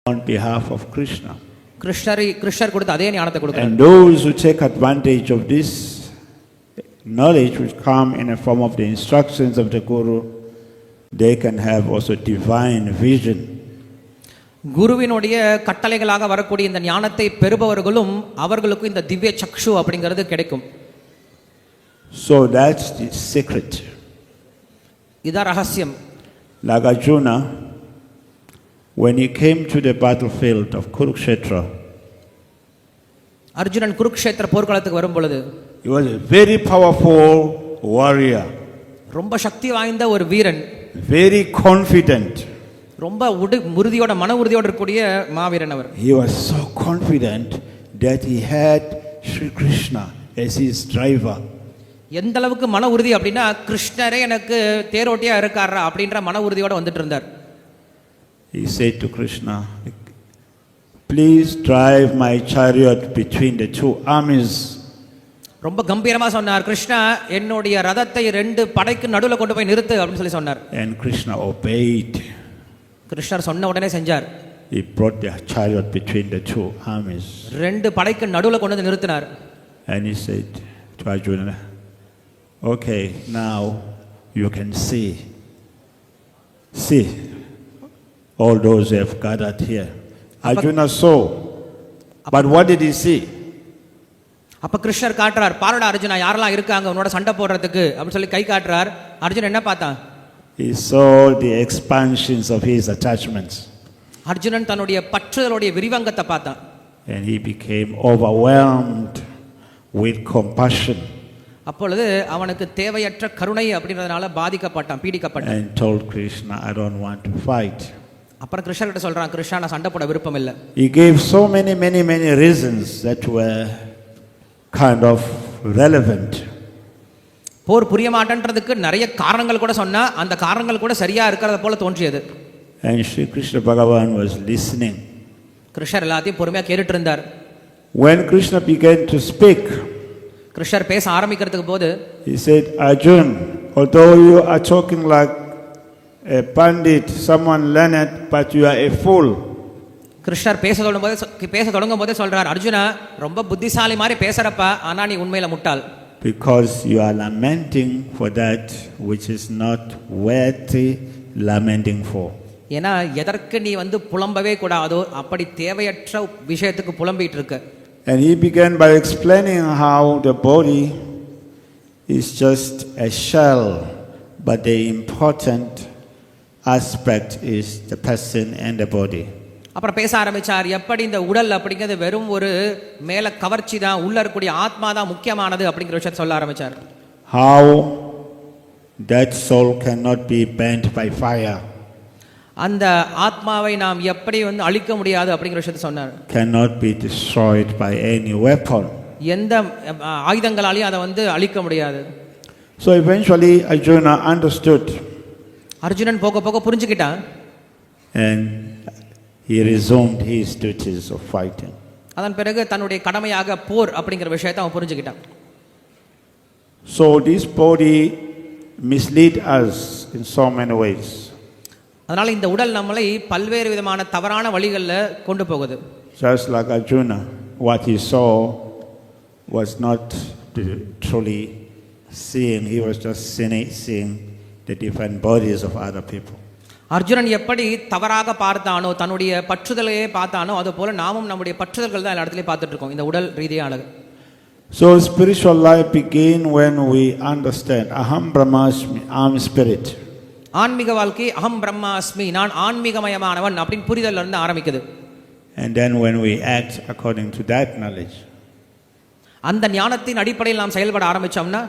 on behalf of Krishna. கிருஷ்ணர் கொடுத்த அதே ஞானத்தை கொடுக்கிறார். And those who take advantage of this knowledge which come in the form of the instructions of the Guru, they can have also divine vision. குருவினுடைய கட்டளைகளாக வரக்கூடிய இந்த ஞானத்தை பெறுபவர்களும் அவர்களுக்கு இந்த திவ்ய சக்ஷு அப்படிங்கிறது கிடைக்கும். So that's the secret. இதான் ரகசியம். Like Arjuna, when he came to the battlefield of Kurukshetra, Arjunan Kurukshetra போர்க்களத்துக்கு வரும் பொழுது, he was a very powerful warrior, ரொம்ப சக்தி வாய்ந்த ஒரு வீரன், very confident, ரொம்ப உறுதியோட மன உறுதியோட இருக்கக்கூடிய மாவீரன் அவர். He was so confident that he had Sri Krishna as his driver. எந்த அளவுக்கு மன உறுதி அப்படின்னா கிருஷ்ணரே எனக்கு தேரோட்டியா இருக்காரா அப்படின்ற மன உறுதியோட வந்துட்டு இருந்தார். He said to Krishna, please drive my chariot between the two armies. ரொம்ப கம்பீரமா சொன்னார், கிருஷ்ணா என்னுடைய ரதத்தை ரெண்டு படைக்கு நடுவுல கொண்டு போய் நிறுத்து அப்படின்னு சொல்லி சொன்னார். And Krishna obeyed. கிருஷ்ணர் சொன்ன உடனே செஞ்சார். He brought the chariot between the two armies. ரெண்டு படைக்கு நடுவுல கொண்டு வந்து நிறுத்தினார். And he said to Arjuna, okay, now you can see all those who have gathered here. Arjuna saw, but what did he see? அப்ப கிருஷ்ணர் காட்டுறார், பாருடா அர்ஜுனா யாரெல்லாம் இருக்காங்க உன்னோட சண்டை போடுறதுக்கு அப்படின்னு சொல்லி கை காட்டுறார். அர்ஜுன் என்ன பார்த்தான்? He saw the expansions of his attachments. Arjunan தன்னுடைய பற்றுதலுடைய விரிவங்கத்தை பார்த்தான். And he became overwhelmed with compassion. அப்பொழுது அவனுக்கு தேவையற்ற கருணை அப்படின்றதுனால பாதிக்கப்பட்டான், பீடிக்கப்பட்டான். And told Krishna, I don't want to fight. அப்புறம் கிருஷ்ணர் கிட்ட சொல்றான், கிருஷ்ணா நான் சண்டை போட விருப்பம் இல்லை. He gave so many reasons that were kind of relevant. போர் புரிய மாட்டேன்றதுக்கு நிறைய காரணங்கள் கூட சொன்னா அந்த காரணங்கள் கூட சரியா இருக்கிறத போல தோன்றியது. And Sri Krishna Bhagavan was listening. கிருஷ்ணர் எல்லாத்தையும் பொறுமையா கேட்டுட்டு இருந்தார். When Krishna began to speak, கிருஷ்ணர் பேச ஆரம்பிக்கிறதுக்கு போது, he said, Arjun, although you are talking like a pandit, someone learned, but you are a fool. கிருஷ்ணர் பேச தொடங்கும் போதே சொல்றார், அர்ஜுனா ரொம்ப புத்திசாலி மாதிரி பேசுறப்பா, ஆனா நீ உண்மையில முட்டாள். Because you are lamenting for that which is not worthy lamenting for. ஏன்னா எதற்கு நீ புலம்பவே கூடாதோ அப்படி தேவையற்ற விஷயத்துக்கு புலம்பிட்டு இருக்க. And he began by explaining how the body is just a shell, but the important aspect is the person and the body. அப்புறம் பேச ஆரம்பிச்சார், எப்படி இந்த உடல் அப்படிங்கிறது வெறும் ஒரு மேல கவர்ச்சி தான், உள்ள இருக்கக்கூடிய ஆத்மா தான் முக்கியமானது அப்படிங்கிற விஷயத்தை சொல்ல ஆரம்பிச்சார். How that soul cannot be burnt by fire. அந்த ஆத்மாவை நாம் எப்படி அழிக்க முடியாது அப்படிங்கிற விஷயத்தை சொன்னார். Cannot be destroyed by any weapon. எந்த ஆயுதங்களாலையும் அதை அழிக்க முடியாது. So eventually Arjuna understood. Arjunan போக போக புரிஞ்சுக்கிட்டான். And he resumed his duties of fighting. அதன் பிறகு தன்னுடைய கடமையாக போர் அப்படிங்கிற விஷயத்தை அவன் புரிஞ்சுக்கிட்டான். So this body mislead us in so many ways. அதனால இந்த உடல் நம்மளை பல்வேறு விதமான தவறான வழிகளில் கொண்டு போகுது. Just like Arjuna, what he saw was not truly seeing. He was just seeing the different bodies of other people. Arjunan எப்படி தவறாக பார்த்தானோ, தன்னுடைய பற்றுதலையே பார்த்தானோ, அது போல நாமும் நம்முடைய பற்றுதல்கள் தான் எல்லா இடத்துலையும் பார்த்துட்டு இருக்கோம் இந்த உடல் ரீதியானது. So spiritual life begin when we understand Aham Brahmasmi, I am spirit. ஆன்மீக வாழ்க்கை அகம் பிரம்மாஸ்மி, நான் ஆன்மீகமயமானவன் அப்படின்னு புரிதல்ல இருந்து ஆரம்பிக்குது. And then when we act according to that knowledge. அந்த ஞானத்தின் அடிப்படையில் நாம் செயல்பட ஆரம்பிச்சோம்னா,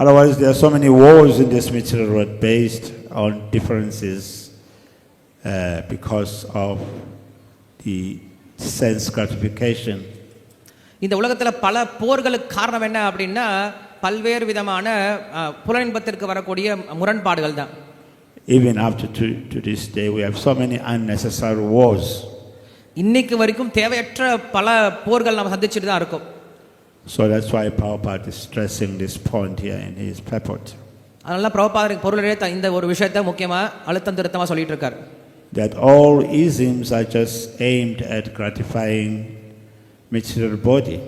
otherwise there are so many wars in this material world based on differences because of the sense gratification. இந்த உலகத்துல பல போர்களுக்கு காரணம் என்ன அப்படின்னா பல்வேறு விதமான புலனின்பத்திற்கு வரக்கூடிய முரண்பாடுகள் தான். Even after to this day we have so many unnecessary wars. இன்னைக்கு வரைக்கும் தேவையற்ற பல போர்கள் நாம் சந்திச்சிட்டு தான் இருக்கோம். So that's why Prabhupada is stressing this point here in his purport. அதனால பிரபுபாதர் பொருளே இந்த ஒரு விஷயத்தை முக்கியமா அழுத்தம் திருத்தமா சொல்லிட்டு இருக்கார். that all isms are just aimed at gratifying material body.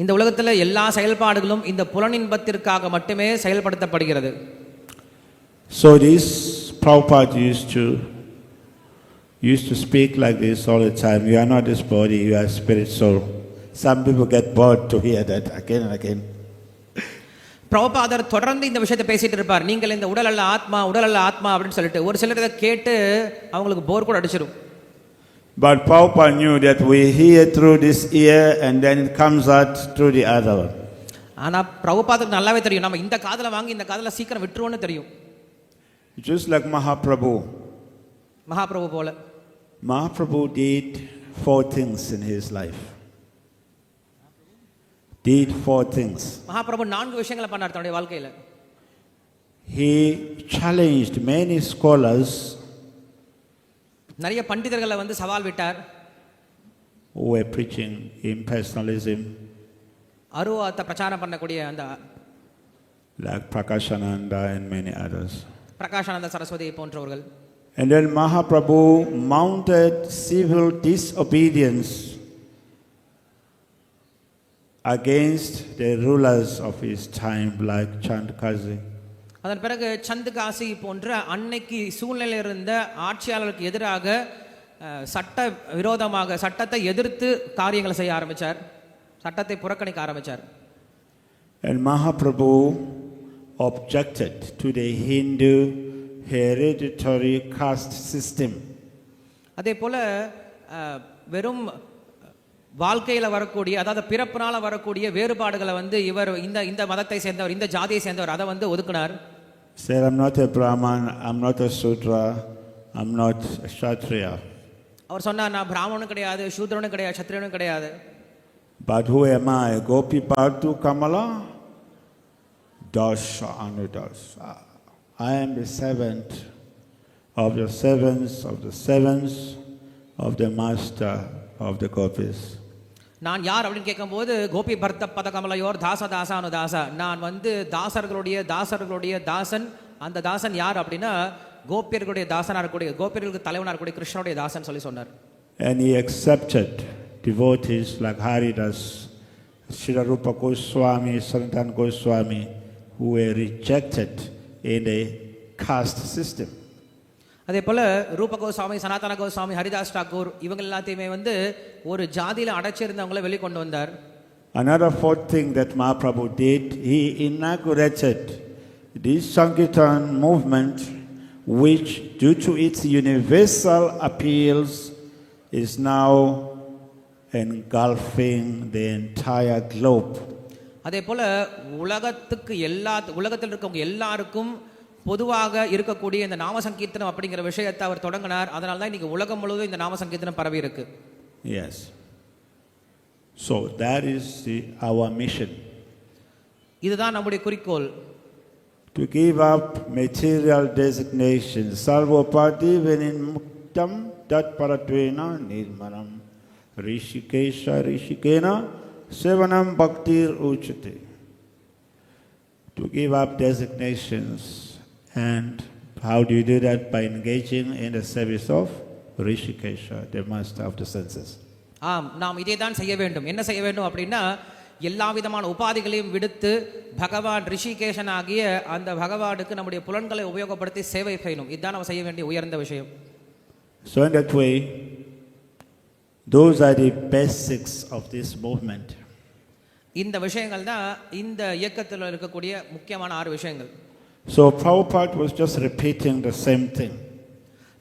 இந்த உலகத்துல எல்லா செயல்பாடுகளும் இந்த புலனின்பத்திற்காக மட்டுமே செயல்படுத்தப்படுகிறது. So this Prabhupada used to speak like this all the time. You are not this body, you are spirit soul. Some people get bored to hear that again and again. பிரபுபாதர் தொடர்ந்து இந்த விஷயத்தை பேசிட்டு இருப்பார். நீங்கள் இந்த உடல் அல்ல ஆத்மா, உடல் அல்ல ஆத்மா அப்படின்னு சொல்லிட்டு ஒரு சிலர் இதை கேட்டு அவங்களுக்கு போர் கூட அடிச்சிடும். But Prabhupada knew that we hear through this ear and then it comes out through the other one. ஆனா பிரபுபாதருக்கு நல்லாவே தெரியும் நம்ம இந்த காதுல வாங்கி இந்த காதுல சீக்கிரம் விட்டுருவோம்னு தெரியும். Just like Mahaprabhu. மகாபிரபு போல. Mahaprabhu did 4 things in his life. Did 4 things. Mahaprabhu 4 விஷயங்களை பண்ணார் தன்னுடைய வாழ்க்கையில. He challenged many scholars. நிறைய பண்டிதர்களை வந்து சவால் விட்டார். Who were preaching impersonalism. அருவாத்தை பிரச்சாரம் பண்ணக்கூடிய அந்த like Prakashananda and many others. பிரகாஷானந்த Saraswati போன்றவர்கள். And then Mahaprabhu mounted civil disobedience against the rulers of his time like Chandkazi. அதன் பிறகு சந்துகாசி போன்ற அன்னைக்கு சூழ்நிலையில் இருந்த ஆட்சியாளருக்கு எதிராக சட்ட விரோதமாக சட்டத்தை எதிர்த்து காரியங்களை செய்ய ஆரம்பிச்சார். சட்டத்தை புறக்கணிக்க ஆரம்பிச்சார். And Mahaprabhu objected to the Hindu hereditary caste system. அதே போல வெறும் வாழ்க்கையில வரக்கூடிய அதாவது பிறப்பினால வரக்கூடிய வேறுபாடுகளை வந்து இவர் இந்த மதத்தை சேர்ந்தவர் இந்த ஜாதியை சேர்ந்தவர் அதை வந்து ஒதுக்கினார். Said, I'm not a Brahman, I'm not a Sudra, I'm not a Kshatriya. அவர் சொன்னார் நான் பிராமணனும் கிடையாது சூத்ரனும் கிடையாது சத்திரியனும் கிடையாது. But who am I? Gopi Bhatu Kamala? Dasha Anudasa. I am the seventh of the seventh of the seventh of the master of the gopis. நான் யார் அப்படின்னு கேட்கும்போது கோபி பர்த்த பதகமலையோர் தாச தாசானு தாசா நான் வந்து தாசர்களுடைய தாசன். அந்த தாசன் யார் அப்படின்னா கோபியர்களுடைய தாசனாக இருக்கக்கூடிய கோபியர்களுக்கு தலைவனாக இருக்கக்கூடிய கிருஷ்ணனுடைய தாசன் சொல்லி சொன்னார். And he accepted devotees like Haridas, Srila Rupa Goswami, Sanatan Goswami, who were rejected in the caste system. அதே போல ரூப கோஸ்வாமி சனாதன கோஸ்வாமி ஹரிதாஸ் டாக்கூர் இவங்க எல்லாத்தையுமே வந்து ஒரு ஜாதியில அடைச்சிருந்தவங்களை வெளிக்கொண்டு வந்தார். Another 4th thing that Mahaprabhu did, he inaugurated this Sankirtan movement, which due to its universal appeals is now engulfing the entire globe. அதே போல உலகத்தில் இருக்கவங்க எல்லாருக்கும் பொதுவாக இருக்கக்கூடிய இந்த நாம சங்கீர்த்தனம் அப்படிங்கிற விஷயத்தை அவர் தொடங்கினார். அதனால தான் இன்னைக்கு உலகம் முழுவதும் இந்த நாம சங்கீர்த்தனம் பரவி இருக்கு. Yes. So that is our mission. இதுதான் நம்முடைய குறிக்கோள். To give up material designations. Sarvopati vinimuktam tat paratvena nirmanam rishikena sevanam bhaktir uchate. To give up designations. And how do you do that? By engaging in the service of Rishikesha, the master of the senses. நாம் இதே தான் செய்ய வேண்டும். என்ன செய்ய வேண்டும் அப்படின்னா எல்லா விதமான உபாதிகளையும் விடுத்து பகவான் ரிஷிகேஷன் ஆகிய அந்த பகவானுக்கு நம்முடைய புலன்களை உபயோகப்படுத்தி சேவை செய்யணும். இதுதான் நம்ம செய்ய வேண்டிய உயர்ந்த விஷயம். So in that way, those are the basics of this movement. இந்த விஷயங்கள் தான் இந்த இயக்கத்தில் இருக்கக்கூடிய முக்கியமான 6 விஷயங்கள். So Prabhupada was just repeating the same thing.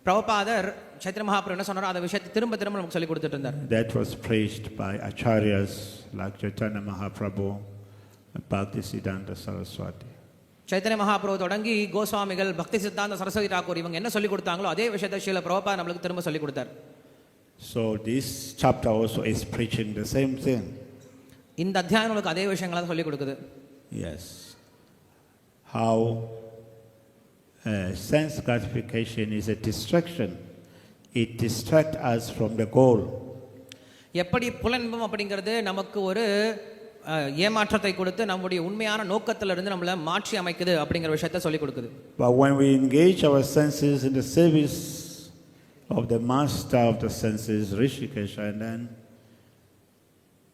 பிரபுபாதர் சைத்தன்ய மகாபிரபு என்ன சொன்னாரோ அந்த விஷயத்தை திரும்ப நமக்கு சொல்லி கொடுத்துட்டு இருந்தார். That was preached by acharyas like Chaitanya Mahaprabhu and Bhakti Siddhanta Saraswati. Chaitanya Mahaprabhu தொடங்கி கோஸ்வாமிகள் பக்தி சித்தாந்த சரஸ்வதி டாக்கூர் இவங்க என்ன சொல்லி கொடுத்தாங்களோ அதே விஷயத்தை ஸ்ரீல பிரபுபாதர் நமக்கு திரும்ப சொல்லி கொடுத்தார். So this chapter also is preaching the same thing. இந்த அத்தியாயம் நமக்கு அதே விஷயங்களை சொல்லி கொடுக்குது. Yes. How sense gratification is a distraction. It distracts us from the goal. எப்படி புலன்பம் அப்படிங்கிறது நமக்கு ஒரு ஏமாற்றத்தை கொடுத்து நம்முடைய உண்மையான நோக்கத்திலிருந்து நம்மளை மாற்றி அமைக்குது அப்படிங்கிற விஷயத்தை சொல்லி கொடுக்குது. But when we engage our senses in the service of the master of the senses, Rishikesha, and then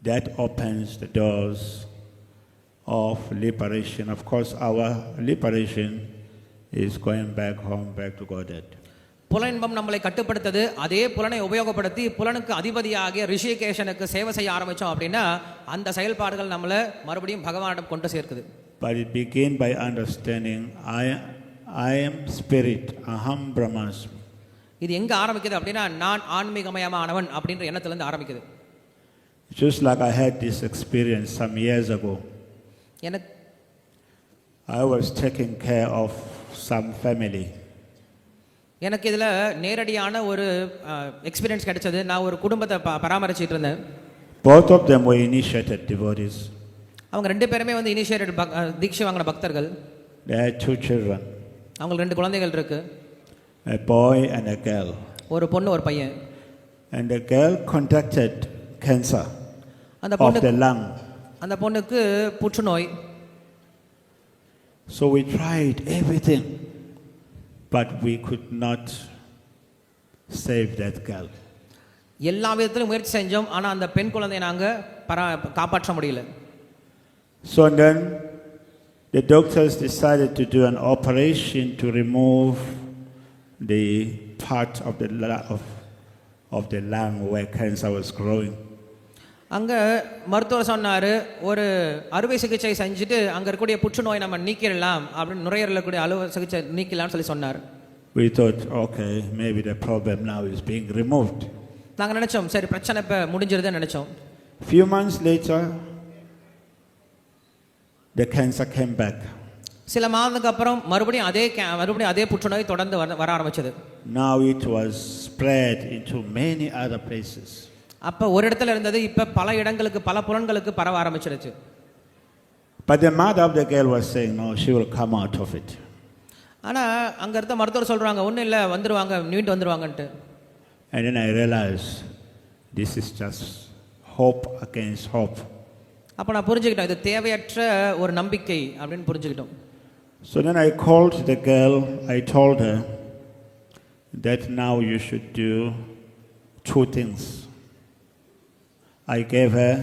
that opens the doors of liberation. Of course, our liberation is going back home, back to Godhead. புலனின்பம் நம்மளை கட்டுப்படுத்தது. அதே புலனை உபயோகப்படுத்தி புலனுக்கு அதிபதியாகிய ரிஷிகேஷனுக்கு சேவை செய்ய ஆரம்பிச்சோம் அப்படின்னா அந்த செயல்பாடுகள் நம்மளை மறுபடியும் பகவானிடம் கொண்டு சேர்க்குது. But it begin by understanding I am spirit, aham brahmasmi. இது எங்க ஆரம்பிக்குது அப்படின்னா நான் ஆன்மீகமயமானவன் அப்படின்ற எண்ணத்துல இருந்து ஆரம்பிக்குது. Just like I had this experience some years ago. I was taking care of some family. எனக்கு இதுல நேரடியான ஒரு எக்ஸ்பீரியன்ஸ் கிடைச்சது. நான் ஒரு குடும்பத்தை பராமரிச்சிட்டு இருந்தேன். Both of them were initiated devotees. அவங்க ரெண்டு பேருமே வந்து இனிஷியேட்டட் தீட்சை வாங்கின பக்தர்கள். They had 2 children. அவங்களுக்கு 2 குழந்தைகள் இருக்கு. A boy and a girl. ஒரு பொண்ணு ஒரு பையன். And the girl contracted cancer of the lung. அந்த பொண்ணுக்கு புற்றுநோய். So we tried everything, but we could not save that girl. எல்லா விதத்திலும் முயற்சி செஞ்சோம், ஆனா அந்த பெண் குழந்தையை நாங்க காப்பாற்ற முடியல. So then the doctors decided to do an operation to remove the part of the lung where cancer was growing. அங்க மருத்துவர் சொன்னாரு ஒரு அறுவை சிகிச்சை செஞ்சுட்டு அங்க இருக்கக்கூடிய புற்றுநோய் நம்ம நீக்கிடலாம் அப்படின்னு நுரையீரல்ல கூடிய அறுவை சிகிச்சை நீக்கலாம்னு சொல்லி சொன்னார். We thought, okay, maybe the problem now is being removed. நாங்க நினைச்சோம் சரி பிரச்சனை இப்ப முடிஞ்சிருதுன்னு நினைச்சோம். Few months later the cancer came back. சில மாதங்களுக்கு அப்புறம் மறுபடியும் அதே புற்றுநோய் தொடர்ந்து வர ஆரம்பிச்சது. Now it was spread into many other places. அப்ப ஒரு இடத்துல இருந்தது இப்ப பல இடங்களுக்கு பல புலன்களுக்கு பரவ ஆரம்பிச்சிருச்சு. But the mother of the girl was saying no, she will come out of it. ஆனா அங்க இருந்த மருத்துவர் சொல்றாங்க ஒண்ணு இல்ல வந்துருவாங்க மீண்டு வந்துருவாங்கன்னு. And then I realized this is just hope against hope. அப்ப நான் புரிஞ்சுக்கிட்டேன் இது தேவையற்ற ஒரு நம்பிக்கை அப்படின்னு புரிஞ்சுக்கிட்டோம். So then I called the girl, I told her that now you should do 2 things. I gave her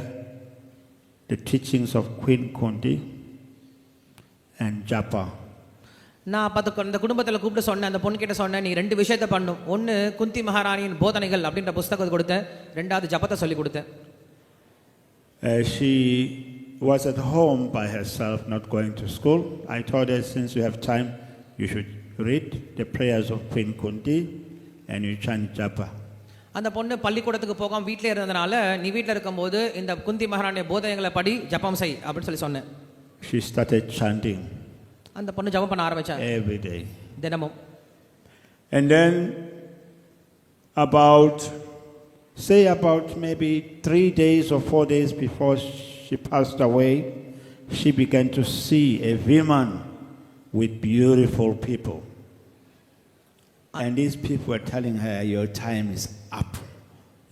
the teachings of Queen Kunti and Japa. நான் அந்த குடும்பத்தில் கூப்பிட்டு சொன்னேன் அந்த பொண்ணு கிட்ட சொன்னேன் நீ 2 விஷயத்தை பண்ணும். ஒன்று குந்தி மகாராணியின் போதனைகள் அப்படின்ற புஸ்தகத்தை கொடுத்தேன். 2வது ஜபத்தை சொல்லி கொடுத்தேன். She was at home by herself, not going to school. I told her since you have time, you should read the prayers of Queen Kunti and you chant Japa. அந்த பொண்ணு பள்ளிக்கூடத்துக்கு போகாம வீட்டிலே இருந்ததனால நீ வீட்டில் இருக்கும்போது இந்த குந்தி மகாராணிய போதனைகளை படி ஜபம் செய் அப்படின்னு சொல்லி சொன்னேன். She started chanting. அந்த பொண்ணு ஜபம் பண்ண ஆரம்பிச்சா every day. தினமும். And then about maybe 3 days or 4 days before she passed away, she began to see a woman with beautiful people. And these people were telling her, your time is up.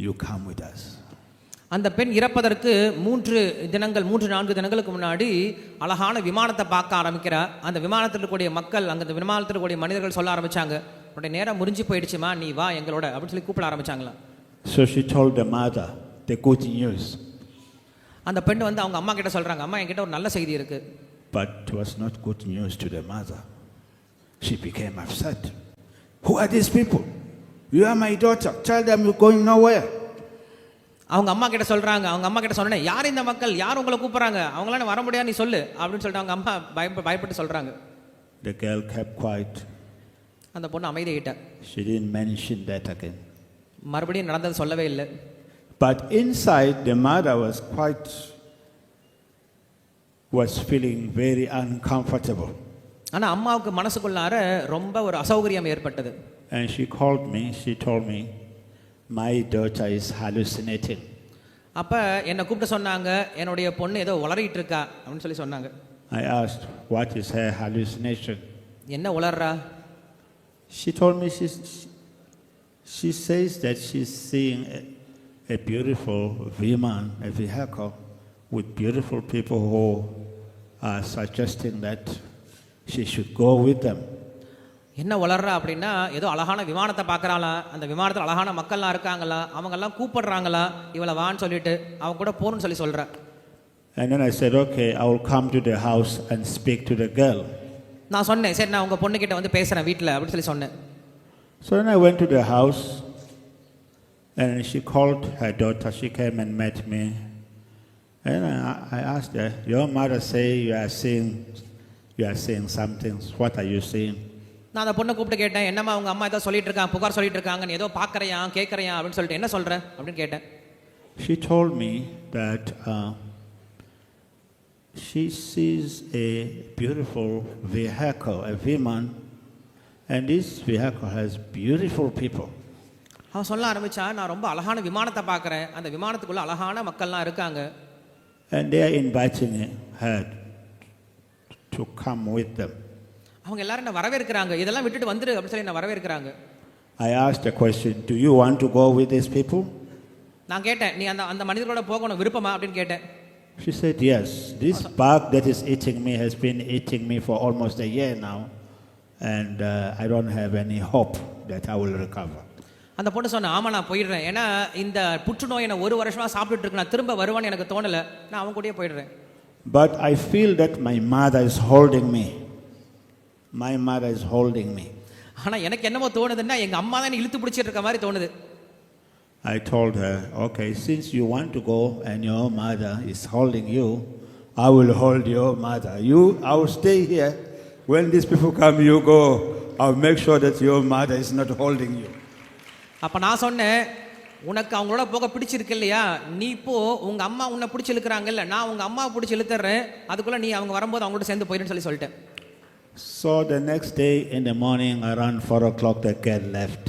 You come with us. அந்த பெண் இறப்பதற்கு 3-4 தினங்களுக்கு முன்னாடி அழகான விமானத்தை பார்க்க ஆரம்பிக்கிறா. அந்த விமானத்தில் இருக்கக்கூடிய மக்கள் அந்த விமானத்தில் இருக்கக்கூடிய மனிதர்கள் சொல்ல ஆரம்பிச்சாங்க உன்னுடைய நேரம் முடிஞ்சு போயிடுச்சுமா நீ வா எங்களோட அப்படின்னு சொல்லி கூப்பிட ஆரம்பிச்சாங்களா. So she told the mother the good news. அந்த பெண் வந்து அவங்க அம்மா கிட்ட சொல்றாங்க அம்மா என்கிட்ட ஒரு நல்ல செய்தி இருக்கு. But it was not good news to the mother. She became upset. Who are these people? You are my daughter. Tell them you're going nowhere. அவங்க அம்மா கிட்ட சொல்றாங்க அவங்க அம்மா கிட்ட சொன்னேன் யார் இந்த மக்கள் யார் உங்களை கூப்பிடுறாங்க அவங்களால வர முடியாது நீ சொல்லு அப்படின்னு சொல்லிட்டு அவங்க அம்மா பயப்பட்டு சொல்றாங்க. The girl kept quiet. அந்த பொண்ணு அமைதியாயிட்டா. She didn't mention that again. மறுபடியும் நடந்தது சொல்லவே இல்லை. But inside the mother was feeling very uncomfortable. ஆனா அம்மாவுக்கு மனசுக்குள்ளார ரொம்ப ஒரு அசௌகரியம் ஏற்பட்டது. And she called me, she told me my daughter is hallucinating. அப்ப என்ன கூப்பிட்டு சொன்னாங்க என்னுடைய பொண்ணு ஏதோ உளறிட்டு இருக்கா அப்படின்னு சொல்லி சொன்னாங்க. I asked what is her hallucination? என்ன உளறா? She told me she says that she's seeing a beautiful woman, a vehicle with beautiful people who are suggesting that she should go with them. என்ன வளர்றா அப்படின்னா ஏதோ அழகான விமானத்தை பார்க்கறாளா, அந்த விமானத்தில் அழகான மக்கள்லாம் இருக்காங்களா, அவங்கெல்லாம் கூப்பிடுறாங்களா இவளை வான்னு சொல்லிட்டு அவங்க கூட போகணும்னு சொல்கிறா. And then I said, okay, I will come to the house and speak to the girl. நான் சொன்னேன், சரி நான் உங்கள் பொண்ணுக்கிட்ட வந்து பேசுகிறேன் வீட்டில் அப்படின்னு சொல்லி சொன்னேன். So then I went to the house and she called her daughter. She came and met me. And I asked her, your mother say you are seeing something. What are you seeing? நான் அந்த பொண்ணை கூப்பிட்டு கேட்டேன், என்னம்மா உங்கள் அம்மா ஏதோ சொல்லிட்டு இருக்காங்க, புகார் சொல்லிட்டு இருக்காங்க, ஏதோ பார்க்குறியா கேட்குறியா அப்படின்னு சொல்லிட்டு என்ன சொல்கிறேன் அப்படின்னு கேட்டேன். She told me that she sees a beautiful vehicle, a Viman, and this vehicle has beautiful people. அவன் சொல்ல ஆரம்பிச்சா, நான் ரொம்ப அழகான விமானத்தை பார்க்குறேன், அந்த விமானத்துக்குள்ள அழகான மக்கள்லாம் இருக்காங்க. And they are inviting her to come with them. அவங்க எல்லாரும் என்ன வரவேற்கிறாங்க, இதெல்லாம் விட்டுட்டு வந்துரு அப்படின்னு சொல்லி என்ன வரவேற்கிறாங்க. I asked a question, do you want to go with these people? நான் கேட்டேன், நீ அந்த மனிதர்களோட போகணும் விருப்பமா அப்படின்னு கேட்டேன். She said yes. This bug that is eating me has been eating me for almost a year now, and I don't have any hope that I will recover. அந்த பொண்ணு சொன்ன, ஆமா நான் போயிடுறேன், ஏன்னா இந்த புற்றுநோயை நான் 1 வருஷமா சாப்பிட்டுட்டு இருக்கேன், நான் திரும்ப வருவான்னு எனக்கு தோணல, நான் அவங்க கூடயே போயிடுறேன். But I feel that my mother is holding me. My mother is holding me. ஆனா எனக்கு என்னமோ தோணுதுன்னா எங்க அம்மா தான் இழுத்து பிடிச்சிட்டு இருக்க மாதிரி தோணுது. I told her, okay, since you want to go and your mother is holding you, I will hold your mother. I will stay here. When these people come, you go. I'll make sure that your mother is not holding you. அப்ப நான் சொன்னேன், உனக்கு அவங்களோட போக பிடிச்சிருக்கு இல்லையா, நீ போ, உங்க அம்மா உன்னை பிடிச்சி இழுக்கிறாங்கல்ல, நான் உங்க அம்மாவை பிடிச்சி இழுத்துறேன், அதுக்குள்ள நீ அவங்க வரும்போது அவங்களோட சேர்ந்து போயிடுன்னு சொல்லிட்டேன். So the next day in the morning around 4 o'clock the girl left.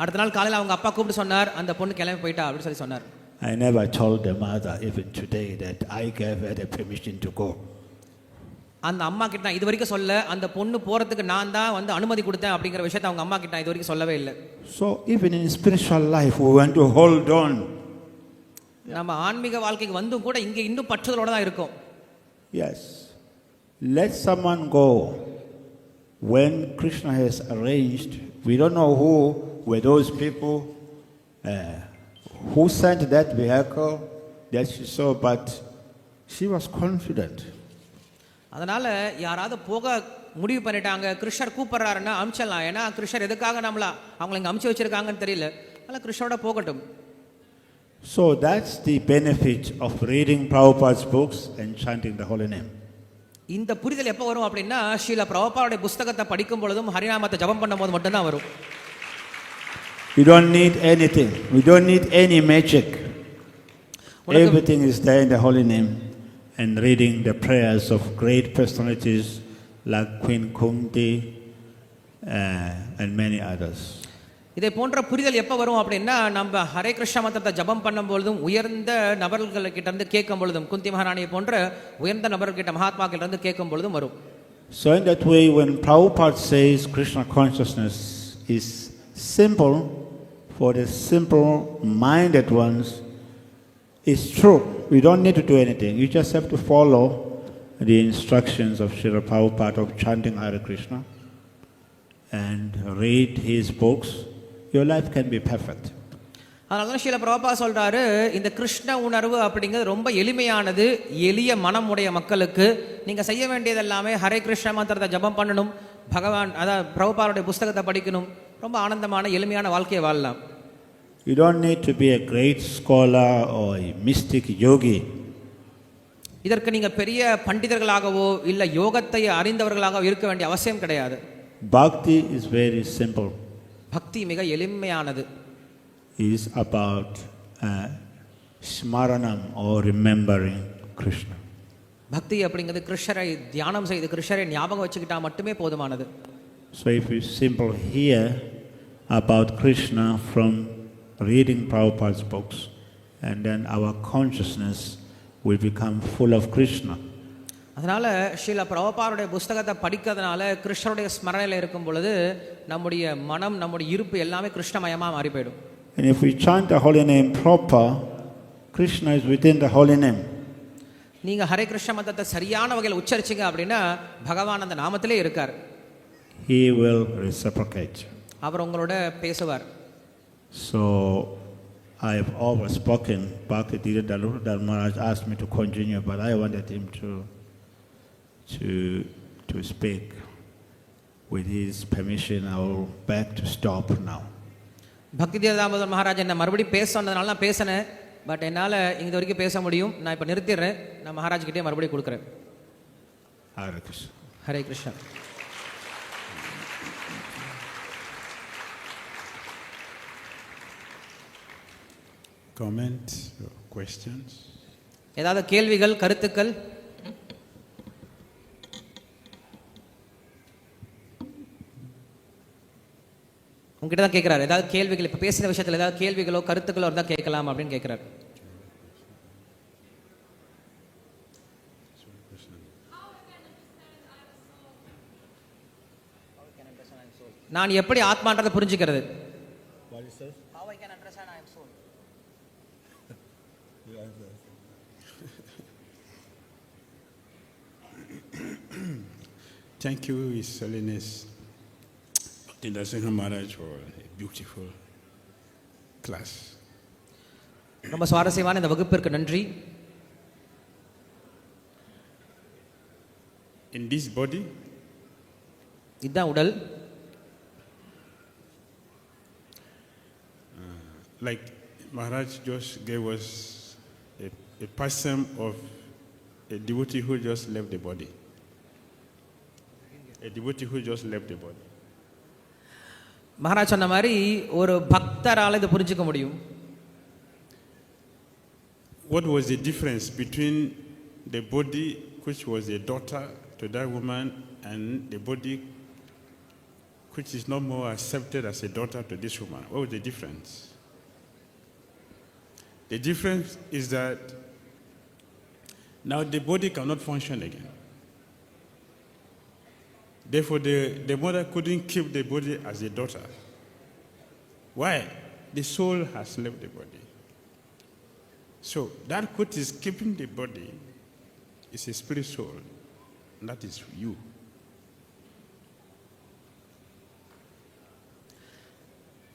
அடுத்த நாள் காலையில் அவங்க அப்பா கூப்பிட்டு சொன்னார், அந்த பொண்ணு கிளம்பி போயிட்டா அப்படின்னு சொல்லி சொன்னார். I never told the mother even today that I gave her the permission to go. அந்த அம்மா கிட்ட இது வரைக்கும் சொல்ல, அந்த பொண்ணு போறதுக்கு நான் தான் வந்து அனுமதி கொடுத்தேன் அப்படிங்கிற விஷயத்தை அவங்க அம்மா கிட்ட இது வரைக்கும் சொல்லவே இல்லை. So even in spiritual life we want to hold on. நம்ம ஆன்மீக வாழ்க்கைக்கு வந்தும் கூட இங்க இன்னும் பற்றுதலோட தான் இருக்கும். Yes. Let someone go. When Krishna has arranged, we don't know who were those people who sent that vehicle that she saw, but she was confident. அதனால யாராவது போக முடிவு பண்ணிட்டாங்க, கிருஷ்ணர் கூப்பிடுறாருன்னா அமிச்சிடலாம், ஏன்னா கிருஷ்ணர் எதுக்காக அவங்களை இங்கே அமிச்சு வச்சிருக்காங்கன்னு தெரியல, அதனால கிருஷ்ணரோட போகட்டும். So that's the benefit of reading Prabhupada's books and chanting the holy name. இந்த புரிதல் எப்போ வரும் அப்படின்னா, ஸ்ரீல பிரபுபாவுடைய புஸ்தகத்தை படிக்கும் பொழுதும் ஹரிநாமத்தை ஜபம் பண்ணும்போது மட்டும்தான் வரும். You don't need anything. We don't need any magic. Everything is there in the holy name. And reading the prayers of great personalities like Queen Kunti and many others. இதை போன்ற புரிதல் எப்போ வரும் அப்படின்னா, நம்ம ஹரே கிருஷ்ண மந்திரத்தை ஜபம் பண்ணும் பொழுதும், உயர்ந்த நபர்கள்கிட்ட இருந்து கேட்கும் பொழுதும், குந்தி மகாராணியை போன்ற உயர்ந்த நபர்கிட்ட மகாத்மாக்கிட்ட இருந்து கேட்கும் பொழுதும் வரும். So in that way, when Prabhupada says Krishna consciousness is simple for the simple minded ones, it's true. We don't need to do anything. You just have to follow the instructions of Srila Prabhupada of chanting Hare Krishna and read his books. Your life can be perfect. அதனால தான் ஸ்ரீல பிரபுபாதா சொல்றாரு, இந்த கிருஷ்ண உணர்வு அப்படிங்கிறது ரொம்ப எளிமையானது, எளிய மனம் உடைய மக்களுக்கு நீங்க செய்ய வேண்டியது எல்லாமே ஹரே கிருஷ்ண மந்திரத்தை ஜபம் பண்ணணும், பகவான் அதாவது பிரபுபாதுடைய புஸ்தகத்தை படிக்கணும், ரொம்ப ஆனந்தமான எளிமையான வாழ்க்கையை வாழலாம். You don't need to be a great scholar or a mystic yogi. இதற்கு நீங்க பெரிய பண்டிதர்களாகவோ இல்ல யோகத்தை அறிந்தவர்களாகவோ இருக்க வேண்டிய அவசியம் கிடையாது. Bhakti is very simple. பக்தி மிக எளிமையானது. Is about smaranam or remembering Krishna. பக்தி அப்படிங்கிறது கிருஷ்ணரை தியானம் செய்து கிருஷ்ணரை ஞாபகம் வச்சுக்கிட்டா மட்டுமே போதுமானது. So if we simply hear about Krishna from reading Prabhupada's books, and then our consciousness will become full of Krishna. அதனால ஸ்ரீல பிரபுபாதுடைய புஸ்தகத்தை படிக்கிறதுனால கிருஷ்ணருடைய ஸ்மரணையில் இருக்கும் பொழுது நம்முடைய மனம் நம்முடைய இருப்பு எல்லாமே கிருஷ்ணமயமா மாறி போயிடும். And if we chant the holy name proper, Krishna is within the holy name. நீங்க ஹரே கிருஷ்ண மந்திரத்தை சரியான வகையில் உச்சரிச்சீங்க அப்படின்னா பகவான் அந்த நாமத்திலே இருக்கார். He will reciprocate. அவர் உங்களோட பேசுவார். So I have always spoken. Bhakti Dhira Damodar asked me to continue, but I wanted him to speak. With his permission, I will beg to stop now. பக்தி தீர தாமோதர் மகாராஜ் என்ன மறுபடியும் பேச சொன்னதுனால நான் பேசினேன். பட் என்னால் இது வரைக்கும் பேச முடியும். நான் இப்போ நிறுத்திடுறேன். நான் மகாராஜ் கிட்டே மறுபடியும் கொடுக்குறேன். Hare Krishna. Hare Krishna. Comments or questions? ஏதாவது கேள்விகள், கருத்துக்கள்? உங்ககிட்ட தான் கேட்குறாரு. ஏதாவது கேள்விகள், இப்போ பேசின விஷயத்தில் ஏதாவது கேள்விகளோ கருத்துக்களோ இருந்தால் கேட்கலாம் அப்படின்னு கேட்குறாரு. நான் எப்படி ஆத்மான்றதை புரிஞ்சுக்கிறது? Thank you, His Holiness Bhakti Nrsimha Maharaj, for a beautiful class. ரொம்ப சுவாரஸ்யமான இந்த வகுப்பிற்கு நன்றி. In this body, இதுதான் உடல். like Maharaj just gave us a person of a devotee who just left the body. A devotee who just left the body. Maharaj சொன்ன மாதிரி ஒரு பக்தரால் இதை புரிஞ்சுக்க முடியும். What was the difference between the body which was a daughter to that woman and the body which is no more accepted as a daughter to this woman? What was the difference? The difference is that now the body cannot function again. Therefore, the mother couldn't keep the body as a daughter. Why? The soul has left the body. So, that which is keeping the body is a spirit soul, and that is you.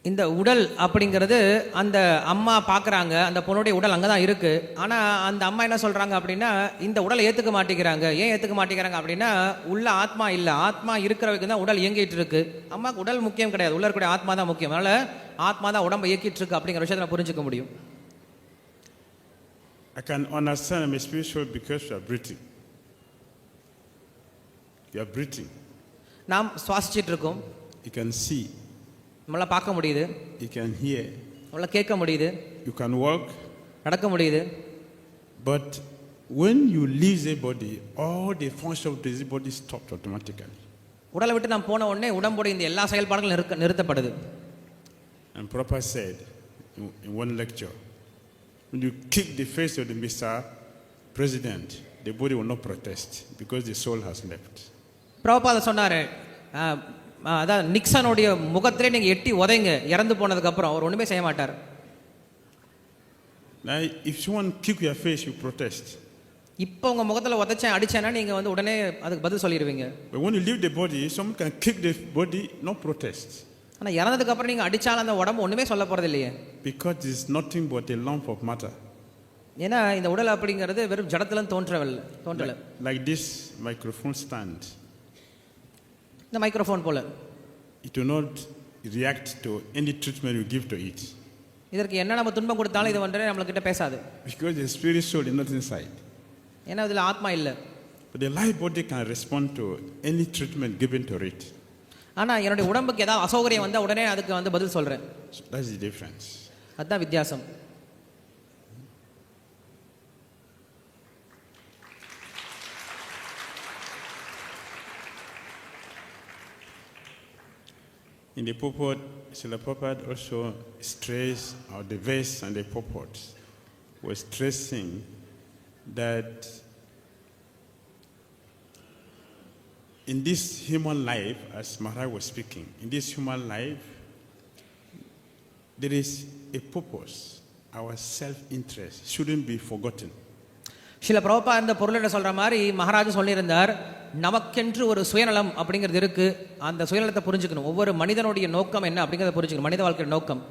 இந்த உடல் அப்படிங்கிறது அந்த அம்மா பார்க்குறாங்க, அந்த பொண்ணுடைய உடல் அங்கே தான் இருக்குது. ஆனால் அந்த அம்மா என்ன சொல்கிறாங்க அப்படின்னா, இந்த உடலை ஏற்றுக்க மாட்டேங்கிறாங்க. ஏன் ஏற்றுக்க மாட்டேங்கிறாங்க அப்படின்னா, உள்ள ஆத்மா இல்லை. ஆத்மா இருக்கிறவங்க தான் உடல் இயங்கிட்டு இருக்கு. அம்மாவுக்கு உடல் முக்கியம் கிடையாது, உள்ள இருக்கக்கூடிய ஆத்மா தான் முக்கியம். அதனால் ஆத்மா தான் உடம்பை இயக்கிட்டு இருக்கு அப்படிங்கிற விஷயத்தை நான் புரிஞ்சுக்க முடியும். I can understand I'm a spiritual because you are breathing. You are breathing. நாம் சுவாசிச்சுட்டு இருக்கோம். You can see. நம்மளால் பார்க்க முடியுது. You can hear. நம்மளால் கேட்க முடியுது. You can walk. நடக்க முடியுது. But when you leave the body, all the function of the body stops automatically. உடலை விட்டு நாம் போன உடனே உடம்போட இந்த எல்லா செயல்பாடுகளும் நிறுத்தப்படுது. And Prabhupada said in one lecture, when you kick the face of the Mr. President, the body will not protest because the soul has left. Prabhupada சொன்னாரு, அதான் நிக்சனுடைய முகத்திலே நீங்க எட்டி உதைங்க, இறந்து போனதுக்கு அப்புறம் அவர் ஒண்ணுமே செய்ய மாட்டார். Now, if someone kick your face, you protest. இப்போ உங்க முகத்துல உதைச்சேன் அடிச்சேன்னா நீங்க வந்து உடனே அதுக்கு பதில் சொல்லிடுவீங்க. But when you leave the body, someone can kick the body, no protest. ஆனா இறந்ததுக்கு அப்புறம் நீங்க அடிச்சாலும் அந்த உடம்பு ஒண்ணுமே சொல்ல போறது இல்லையே. Because it is nothing but a lump of matter. ஏன்னா இந்த உடல் அப்படிங்கிறது வெறும் ஜடத்துல தோன்றல. Like this microphone stand. இந்த மைக்ரோஃபோன் போல. It will not react to any treatment you give to it. இதற்கு என்ன நம்ம துன்பம் கொடுத்தாலும் இது வந்து நம்ம கிட்ட பேசாது. Because the spirit soul is not inside. ஏன்னா இதுல ஆத்மா இல்ல. But the life body can respond to any treatment given to it. ஆனா என்னுடைய உடம்புக்கு ஏதாவது அசௌகரியம் வந்தா உடனே அதுக்கு வந்து பதில் சொல்றேன். So that's the difference. அதான் வித்தியாசம். In the purport, Srila Prabhupada also stressed, or the verse and the purport was stressing that in this human life, as Maharaj was speaking, in this human life, there is a purpose. Our self-interest shouldn't be forgotten. சில பிரபுபா இந்த பொருளை சொல்ற மாதிரி மகாராஜா சொல்லியிருந்தார், நமக்கென்று ஒரு சுயநலம் அப்படிங்கிறது இருக்கு. அந்த சுயநலத்தை புரிஞ்சுக்கணும். ஒவ்வொரு மனிதனுடைய நோக்கம் என்ன அப்படிங்கிறத புரிஞ்சுக்கணும். மனித வாழ்க்கையோட நோக்கம்.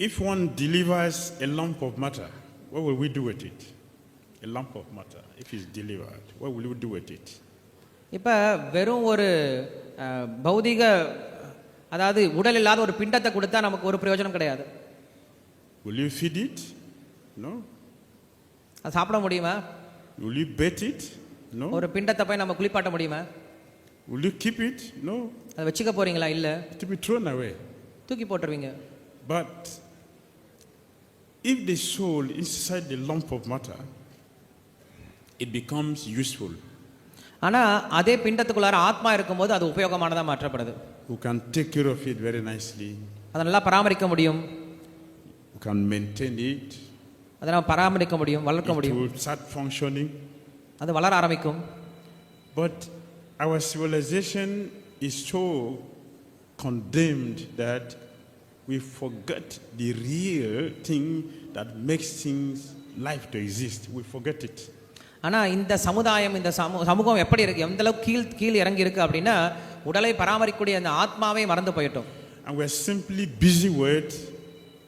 If one delivers a lump of matter, what will we do with it? A lump of matter, if it's delivered, what will we do with it? இப்போ வெறும் ஒரு பௌதிக, அதாவது உடல் இல்லாத ஒரு பிண்டத்தை கொடுத்தா நமக்கு ஒரு பிரயோஜனம் கிடையாது. Will you feed it? No. அது சாப்பிட முடியுமா? Will you bathe it? No. ஒரு பிண்டத்தை போய் நம்ம குளிப்பாட்ட முடியுமா? Will you keep it? No. அதை வச்சுக்க போறீங்களா? இல்ல. To be thrown away. தூக்கி போட்டுருவீங்க. But if the soul inside the lump of matter, it becomes useful. ஆனா அதே பிண்டத்துக்குள்ளார ஆத்மா இருக்கும்போது அது உபயோகமானதா மாற்றப்படுது. Who can take care of it very nicely. அதை நல்லா பராமரிக்க முடியும். Who can maintain it. அதை நம்ம பராமரிக்க முடியும், வளர்க்க முடியும். It will start functioning. அது வளர ஆரம்பிக்கும். But our civilization is so condemned that we forget the real thing that makes things life to exist. We forget it. ஆனா இந்த சமுதாயம், இந்த சமூகம் எப்படி இருக்கு, எந்த அளவுக்கு கீழ் இறங்கி இருக்கு அப்படின்னா உடலை பராமரிக்கக்கூடிய அந்த ஆத்மாவை மறந்து போயிட்டோம். And we are simply busy with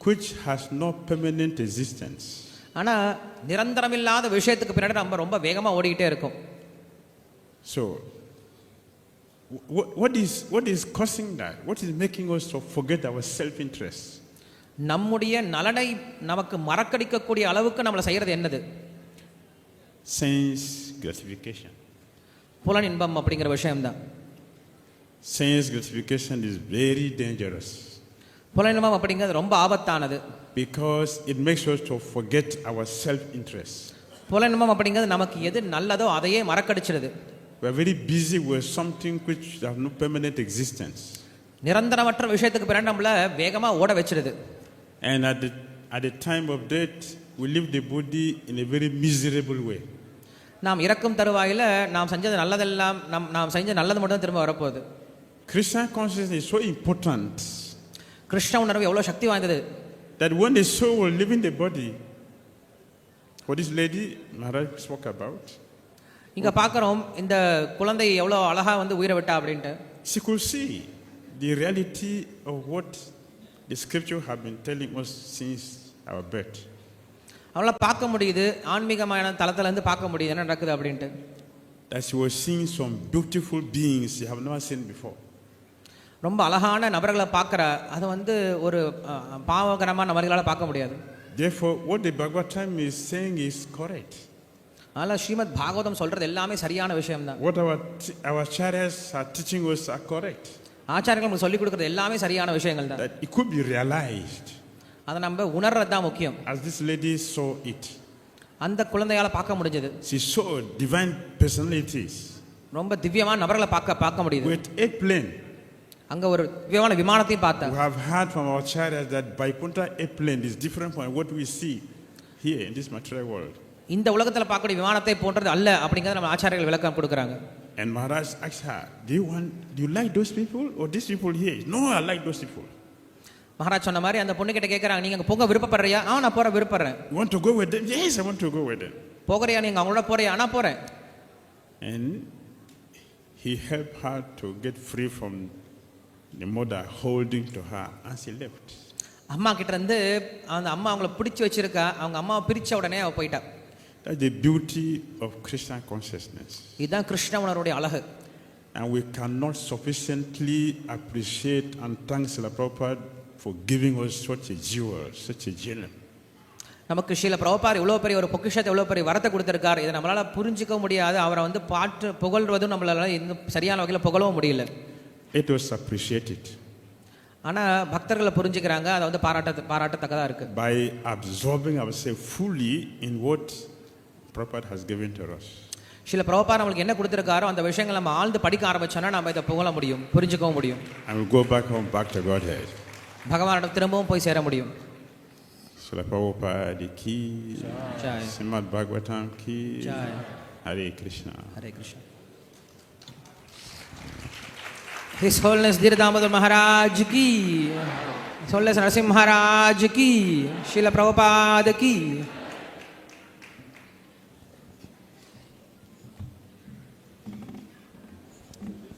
which has no permanent existence. ஆனா நிரந்தரமில்லாத விஷயத்துக்கு பின்னாடி நம்ம ரொம்ப வேகமா ஓடிட்டே இருக்கோம். So what is causing that? What is making us to forget our self interest? நம்முடைய நலனை நமக்கு மறக்கடிக்கக்கூடிய அளவுக்கு நம்மள செய்யறது என்னது? Sense gratification. புலன் இன்பம் அப்படிங்கிற விஷயம் தான். Sense gratification is very dangerous. புலன் இன்பம் அப்படிங்கிறது ரொம்ப ஆபத்தானது. Because it makes us to forget our self interest. புலன் இன்பம் அப்படிங்கிறது நமக்கு எது நல்லதோ அதையே மறக்கடிச்சிடுது. We are very busy with something which have no permanent existence. நிரந்தரமற்ற விஷயத்துக்கு பின்னாடி நம்மள வேகமா ஓட வெச்சிடுது. And at the time of death we leave the body in a very miserable way. நாம் இறக்கும் தருவாயில நாம் செஞ்சது நல்லதெல்லாம் நாம் செஞ்ச நல்லது மட்டும் திரும்ப வரப்போகுது. Christian consciousness is so important. Krishna உணர்வு எவ்வளவு சக்தி வாய்ந்தது. That when the soul will leave in the body, what this lady Maharaj spoke about, இங்க பார்க்கறோம் இந்த குழந்தை எவ்வளவு அழகா வந்து உயிரை விட்டா அப்படினு. She could see the reality of what the scripture have been telling us since our birth. அவளை பார்க்க முடியுது, ஆன்மீகமான தளத்துல இருந்து பார்க்க முடியுது என்ன நடக்குது அப்படினு. That she was seeing some beautiful beings she have never seen before. ரொம்ப அழகான நபர்களை பார்க்கற, அது வந்து ஒரு பாவகரமான நபர்களால பார்க்க முடியாது. Therefore what the Bhagavatam is saying is correct. ஆனா ஸ்ரீமத் பாகவதம் சொல்றது எல்லாமே சரியான விஷயம் தான். What our acharyas are teaching us are correct. ஆச்சாரியர்கள் நமக்கு சொல்லி கொடுக்கிறது எல்லாமே சரியான விஷயங்கள் தான். That it could be realized. அத நம்ம உணர்றது தான் முக்கியம். As this lady saw it. அந்த குழந்தையால பார்க்க முடிஞ்சது. She saw divine personalities. ரொம்ப திவ்யமான நபர்களை பார்க்க முடியுது. With a plane. அங்க ஒரு திவ்யமான விமானத்தை பார்த்தா. We have heard from our acharyas that Vaikuntha airplane is different from what we see here in this material world. இந்த உலகத்துல பார்க்கக்கூடிய விமானத்தை போன்றது அல்ல அப்படிங்கறத நம்ம ஆச்சாரியர்கள் விளக்கம் கொடுக்கறாங்க. And Maharaj asked her, do you like those people or these people here? No, I like those people. Maharaj சொன்ன மாதிரி அந்த பொண்ணு கிட்ட கேக்குறாங்க, நீங்க அங்க போக விருப்பப்படுறியா? நான் போற விருப்பறேன். You want to go with them? Yes, I want to go with them. போகறியா நீங்க அவங்களோட போறியா? நான் போறேன். And he helped her to get free from the mother holding to her and she left. அம்மா கிட்ட இருந்து அந்த அம்மா அவங்கள பிடிச்சு வச்சிருக்கா, அவங்க அம்மாவை பிரிச்ச உடனே அவ போயிட்டா. That's the beauty of Christian consciousness. இதுதான் கிருஷ்ண உணர்வுடைய அழகு. And we cannot sufficiently appreciate and thank Srila Prabhupada for giving us such a jewel, such a gem. நமக்கு ஸ்ரீல பிரபுபார் இவ்வளவு பெரிய ஒரு பொக்கிஷத்தை, இவ்வளவு பெரிய வரத்தை கொடுத்திருக்கார். இதை நம்மளால புரிஞ்சிக்க முடியாது. அவரை வந்து பாட்டு புகழ்வதும் நம்மளால இன்னும் சரியான வகையில புகழவும் முடியல. Let us appreciate it. ஆனா பக்தர்களை புரிஞ்சுக்கிறாங்க, அதை வந்து பாராட்டத்தக்கதா இருக்கு. By absorbing ourselves fully in what Prabhupada has given to us. Srila Prabhupada நமக்கு என்ன கொடுத்திருக்காரோ அந்த விஷயங்களை நம்ம ஆழ்ந்து படிக்க ஆரம்பிச்சோம்னா நம்ம இதை புகழ முடியும், புரிஞ்சுக்கவும் முடியும். And we'll go back home, back to Godhead. பகவானிடம் திரும்பவும் போய் சேர முடியும். Srila Prabhupada ki, Jai. Srimad Bhagavatam ki, Jai. Hare Krishna. Hare Krishna. His Holiness Dhira Damodar Maharaj ki Solle Nrsimha Maharaj ki, Srila Prabhupada ki.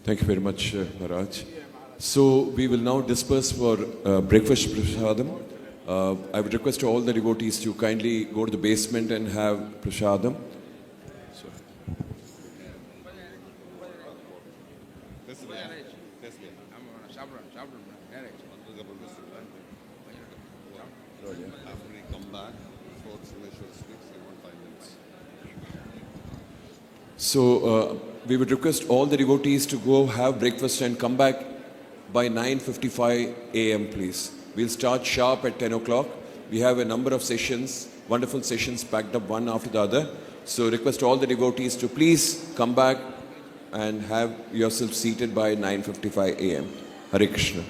Thank you very much, Maharaj. So we will now disperse for breakfast prasadam. I would request all the devotees to kindly go to the basement and have prasadam. So we would request all the devotees to go have breakfast and come back by 9:55 a.m. please. We'll start sharp at 10 o'clock. We have a number of sessions, wonderful sessions packed up one after the other. So request all the devotees to please come back and have yourself seated by 9:55 a.m. Hare Krishna.